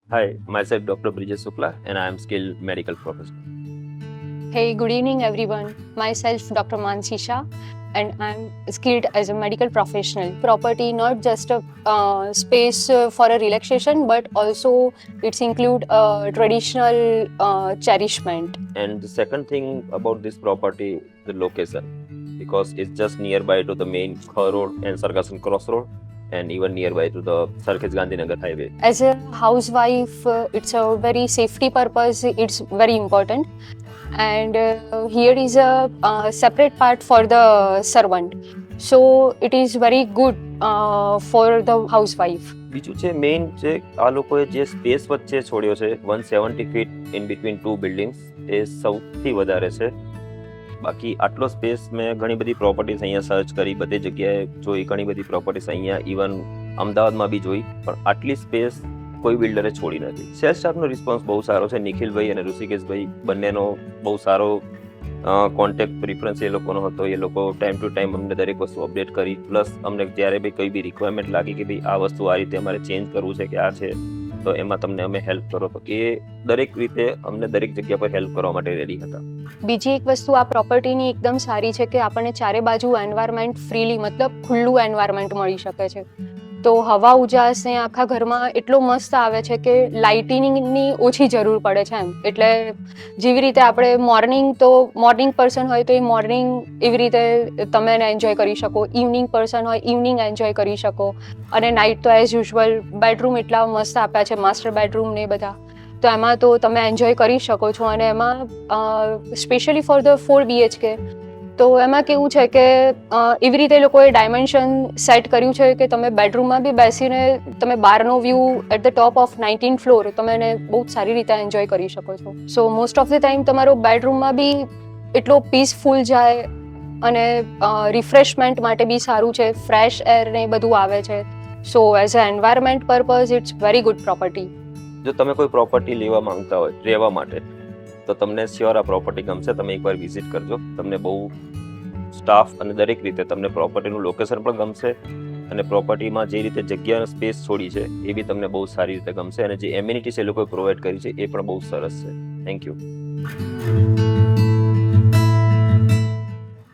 Hi, myself Dr. Brijesh Shukla, and I am skilled medical professional. Hey, good evening, everyone. Myself, Dr. Mansi Shah, and I'm skilled as a medical professional. Property, not just a space for a relaxation, but also it's include traditional cherishment. And the second thing about this property, the location, because it's just nearby to the main Khar Road and Sargasan Cross Road, and even nearby to the Sarkis Gandhinagar Highway. As a housewife, it's a very safety purpose. It's very important. And here is a separate part for the servant. So it is very good for the housewife. બીજું છે main છે આ લોકોએ જે space વચ્ચે છોડ્યો છે 170 feet in between two buildings એ સૌથી વધારે છે. બાકી આટલો સ્પેસ મેં ઘણી બધી પ્રોપર્ટીઝ અહીંયા સર્ચ કરી, બધી જગ્યાએ જોઈ, ઘણી બધી પ્રોપર્ટીઝ અહીંયા ઇવન અમદાવાદમાં બી જોઈ, પણ આટલી સ્પેસ કોઈ બિલ્ડરે છોડી નથી. સેલ્સ સ્ટાફનો રિસ્પોન્સ બહુ સારો છે. નિખિલભાઈ અને ઋષિકેશભાઈ બંનેનો બહુ સારો કોન્ટેક્ટ પ્રિફરન્સ એ લોકોનો હતો. એ લોકો ટાઈમ ટુ ટાઈમ અમને દરેક વસ્તુ અપડેટ કરી, પ્લસ અમને જ્યારે બી કોઈ બી રિક્વાયરમેન્ટ લાગી કે ભાઈ આ વસ્તુ આ રીતે અમારે ચેન્જ કરવું છે કે આ છે તો એમાં તમને અમે હેલ્પ કરો, તો એ દરેક રીતે અમને દરેક જગ્યા પર હેલ્પ કરવા માટે રેડી હતા. બીજી એક વસ્તુ આ પ્રોપર્ટીની એકદમ સારી છે કે આપણને ચારે બાજુ એન્વાયરમેન્ટ ફ્રીલી મતલબ ખુલ્લું એન્વાયરમેન્ટ મળી શકે છે. તો હવા ઉજાસ ને આખા ઘરમાં એટલો મસ્ત આવે છે કે લાઇટિંગની ઓછી જરૂર પડે છે એમ. એટલે જેવી રીતે આપણે મોર્નિંગ પર્સન હોય તો એ મોર્નિંગ એવી રીતે તમે એને એન્જોય કરી શકો, ઇવનિંગ પર્સન હોય ઇવનિંગ એન્જોય કરી શકો, અને નાઇટ તો એઝ યુઝ્યુઅલ બેડરૂમ એટલા મસ્ત આપ્યા છે, માસ્ટર બેડરૂમ ને બધા, તો એમાં તો તમે એન્જોય કરી શકો છો. અને એમાં સ્પેશિયલી ફોર ધ 4 BHK તો એમાં કેવું છે કે એવી રીતે લોકોએ ડાયમેન્શન સેટ કર્યું છે કે તમે બેડરૂમમાં બી બેસીને તમે બહારનો view at the top of 19th floor તમે એને બહુ સારી રીતે એન્જોય કરી શકો છો. So most of the time તમારો બેડરૂમમાં બી એટલો પીસફુલ જાય અને રિફ્રેશમેન્ટ માટે બી સારું છે, ફ્રેશ એર ને બધું આવે છે. So as a environment purpose it's very good property. જો તમે કોઈ પ્રોપર્ટી લેવા માંગતા હોય રહેવા માટે તો તમને શ્યોર આ પ્રોપર્ટી ગમશે. તમે એકવાર વિઝિટ કરજો, તમને બહુ સ્ટાફ અને દરેક રીતે તમને પ્રોપર્ટીનું લોકેશન પણ ગમશે, અને પ્રોપર્ટીમાં જે રીતે જગ્યા સ્પેસ છોડી છે એ બી તમને બહુ સારી રીતે ગમશે, અને જે એમ્યુનિટીઝ એ લોકોએ પ્રોવાઈડ કરી છે એ પણ બહુ સરસ છે. Thank you.